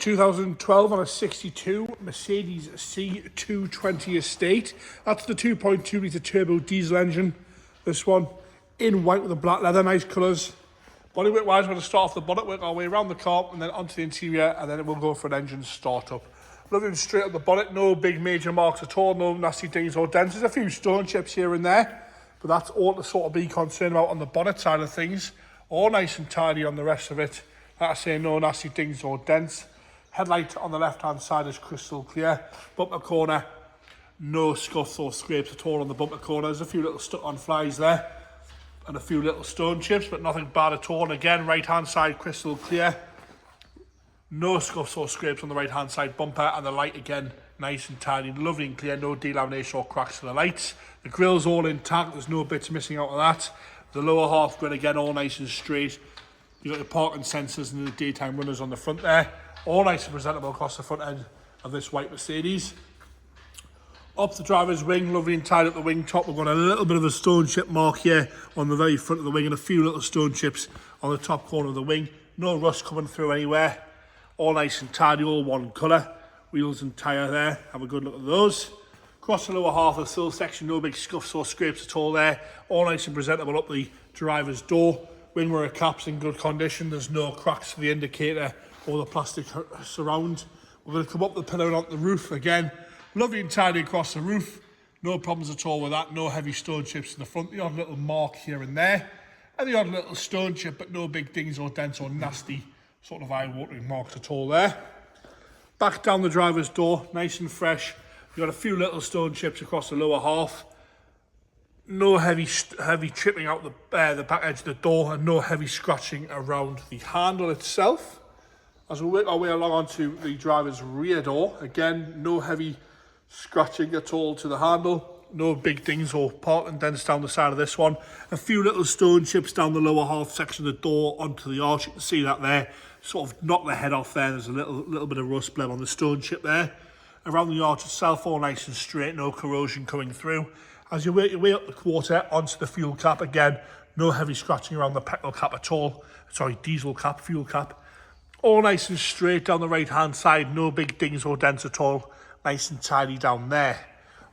2012 on a 62 Mercedes C220 estate. That's the 2.2 litre turbo diesel engine. This one in white with the black leather, nice colours. Bodywork wise, we're going to start off the bonnet, work our way around the car and then onto the interior, and then it will go for an engine startup. Looking straight up the bonnet, no big major marks at all, no nasty dings or dents. There's a few stone chips here and there, but that's all to sort of be concerned about on the bonnet side of things. All nice and tidy on the rest of it. Like I say, no nasty dings or dents. Headlight on the left hand side is crystal clear. Bumper corner, no scuffs or scrapes at all on the bumper corner. There's a few little stuck on flies there and a few little stone chips, but nothing bad at all. And again, right hand side crystal clear. No scuffs or scrapes on the right hand side bumper, and the light again nice and tidy, lovely and clear, no delamination or cracks to the lights. The grill's all intact, there's no bits missing out of that. The lower half grill again all nice and straight. You've got your parking sensors and the daytime runners on the front there. All nice and presentable across the front end of this white Mercedes. Up the driver's wing, lovely and tied up the wing top. We've got a little bit of a stone chip mark here on the very front of the wing and a few little stone chips on the top corner of the wing. No rust coming through anywhere. All nice and tidy, all one colour. Wheels and tyre there, have a good look at those. Across the lower half of the sill section, no big scuffs or scrapes at all there. All nice and presentable up the driver's door. Wing mirror caps in good condition. There's no cracks to the indicator or the plastic surround. We're going to come up the pillar and onto the roof again. Lovely and tidy across the roof. No problems at all with that. No heavy stone chips in the front. The odd little mark here and there. And the odd little stone chip, but no big dings or dents or nasty sort of eye-watering marks at all there. Back down the driver's door, nice and fresh. You've got a few little stone chips across the lower half. No heavy chipping out the back edge of the door, and no heavy scratching around the handle itself. As we work our way along onto the driver's rear door, again, no heavy scratching at all to the handle. No big dings or parking dents down the side of this one. A few little stone chips down the lower half section of the door onto the arch. You can see that there. Sort of knocked the head off there. There's a little bit of rust bleb on the stone chip there. Around the arch itself, all nice and straight, no corrosion coming through. As you work your way up the quarter onto the fuel cap, again, no heavy scratching around the petrol cap at all. Sorry, diesel cap, fuel cap. All nice and straight down the right hand side, no big dings or dents at all. Nice and tidy down there.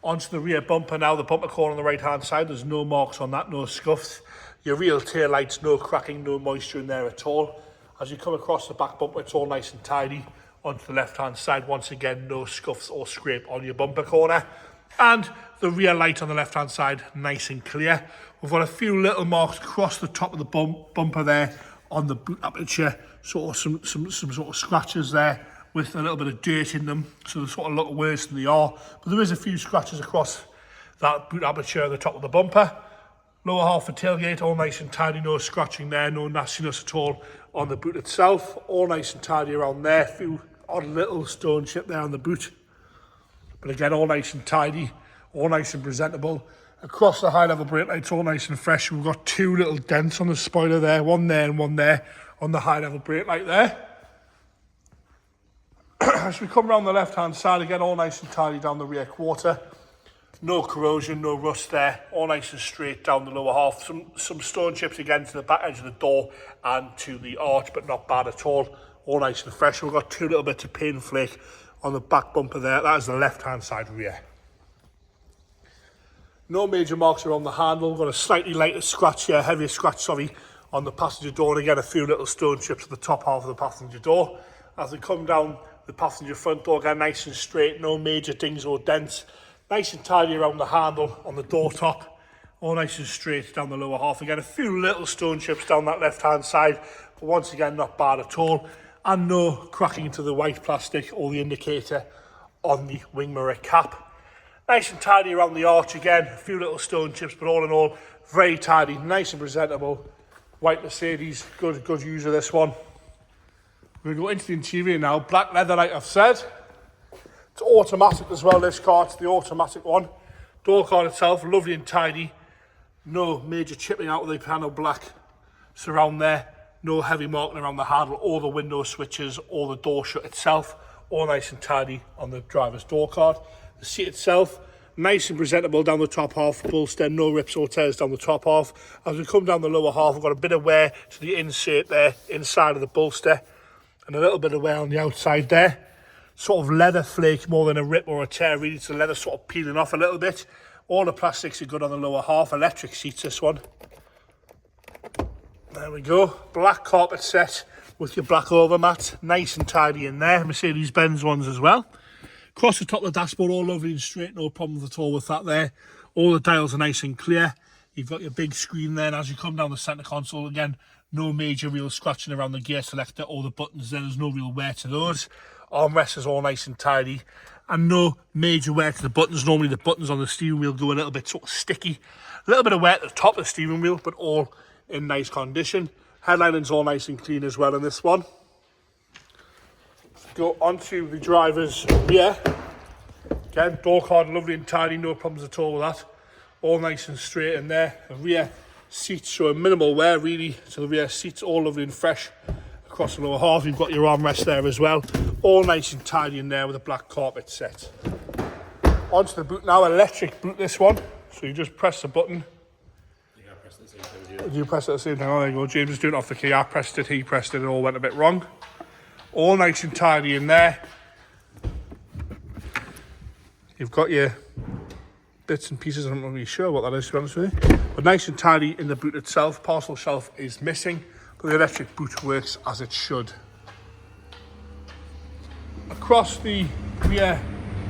Onto the rear bumper now, the bumper corner on the right hand side, there's no marks on that, no scuffs. Your rear tail lights, no cracking, no moisture in there at all. As you come across the back bumper, it's all nice and tidy. Onto the left hand side, once again, no scuffs or scrape on your bumper corner. And the rear light on the left hand side, nice and clear. We've got a few little marks across the top of the bumper there on the boot aperture, sort of some sort of scratches there with a little bit of dirt in them, so they sort of look worse than they are. But there is a few scratches across that boot aperture at the top of the bumper. Lower half of tailgate, all nice and tidy, no scratching there, no nastiness at all on the boot itself. All nice and tidy around there, a few odd little stone chip there on the boot. But again, all nice and tidy, all nice and presentable. Across the high level brake lights, all nice and fresh. We've got two little dents on the spoiler there, one there and one there on the high level brake light there. As we come around the left hand side again, all nice and tidy down the rear quarter. No corrosion, no rust there, all nice and straight down the lower half. Some stone chips again to the back edge of the door and to the arch, but not bad at all. All nice and fresh. We've got two little bits of paint flake on the back bumper there. That is the left hand side rear. No major marks around the handle. We've got a slightly lighter scratch here, heavier scratch, sorry, on the passenger door. And again, a few little stone chips at the top half of the passenger door. As we come down the passenger front door, again, nice and straight, no major dings or dents. Nice and tidy around the handle on the door top. All nice and straight down the lower half. Again, a few little stone chips down that left-hand side, but once again, not bad at all. And no cracking into the white plastic or the indicator on the wing mirror cap. Nice and tidy around the arch again. A few little stone chips, but all in all, very tidy, nice and presentable. White Mercedes, good user this one. We're going to go into the interior now. Black leather, like I've said. It's automatic as well, this car. It's the automatic one. Door card itself, lovely and tidy. No major chipping out of the panel black surround there. No heavy marking around the handle or the window switches or the door shut itself. All nice and tidy on the driver's door card. The seat itself, nice and presentable down the top half. Bolster, no rips or tears down the top half. As we come down the lower half, we've got a bit of wear to the insert there inside of the bolster. and a little bit of wear on the outside there. Sort of leather flake more than a rip or a tear, really. It's the leather sort of peeling off a little bit. All the plastics are good on the lower half. Electric seats, this one. There we go. Black carpet set with your black overmat. Nice and tidy in there. Mercedes-Benz ones as well. Across the top of the dashboard, all lovely and straight. No problems at all with that there. All the dials are nice and clear. You've got your big screen there, and as you come down the centre console, again, no major real scratching around the gear selector or the buttons there. There's no real wear to those. Armrests is all nice and tidy, and no major wear to the buttons. Normally the buttons on the steering wheel go a little bit sort of sticky. A little bit of wear at the top of the steering wheel, but all in nice condition. Headlining's all nice and clean as well in this one. Go onto the driver's rear. Again, door card lovely and tidy, no problems at all with that. All nice and straight in there. The rear seats show a minimal wear really, so the rear seats all lovely and fresh. Across the lower half, you've got your armrest there as well. All nice and tidy in there with a black carpet set. Onto the boot now, electric boot this one. So you just press the button. You gotta press it at the same time as you. You press it at the same time. Oh, there you go. James is doing it off the key. I pressed it, he pressed it, it all went a bit wrong. All nice and tidy in there. You've got your bits and pieces, I'm not really sure what that is, to be honest with you. But nice and tidy in the boot itself. Parcel shelf is missing, but the electric boot works as it should. Across the rear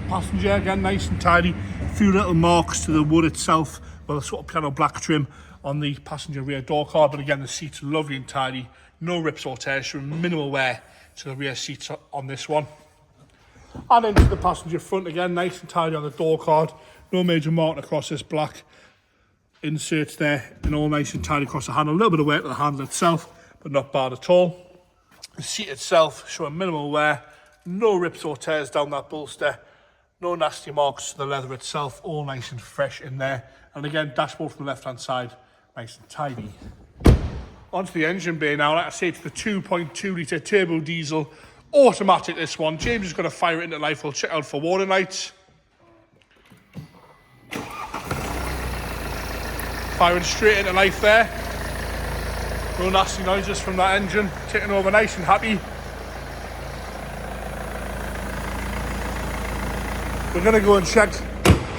passenger, again, nice and tidy. A few little marks to the wood itself, with a sort of piano black trim on the passenger rear door card, but again, the seats are lovely and tidy. No rips or tears, showing minimal wear to the rear seats on this one. And into the passenger front again, nice and tidy on the door card. No major marking across this black inserts there, and all nice and tidy across the handle. A little bit of wear to the handle itself, but not bad at all. The seat itself showing minimal wear. No rips or tears down that bolster. No nasty marks to the leather itself. All nice and fresh in there. And again, dashboard from the left-hand side, nice and tidy. Onto the engine bay now. Like I say, it's the 2.2 litre turbo diesel automatic, this one. James is going to fire it into life. We'll check out for warning lights. Firing straight into life there. No nasty noises from that engine. Taking over nice and happy. We're going to go and check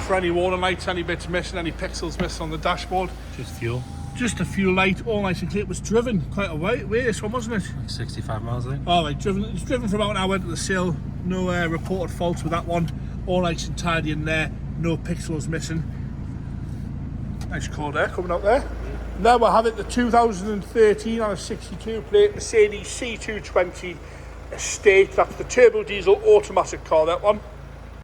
for any warning lights, any bits missing, any pixels missing on the dashboard. Just fuel. Just a fuel light, all nice and clear. It was driven quite a way, this one, wasn't it? Like 65 miles, I think. All right, it's driven for about an hour to the sill. No reported faults with that one. All nice and tidy in there. No pixels missing. Nice car there, coming out there. And there we'll have it, the 2013 on a 62 plate Mercedes C220 Estate. That's the turbo diesel automatic car, that one.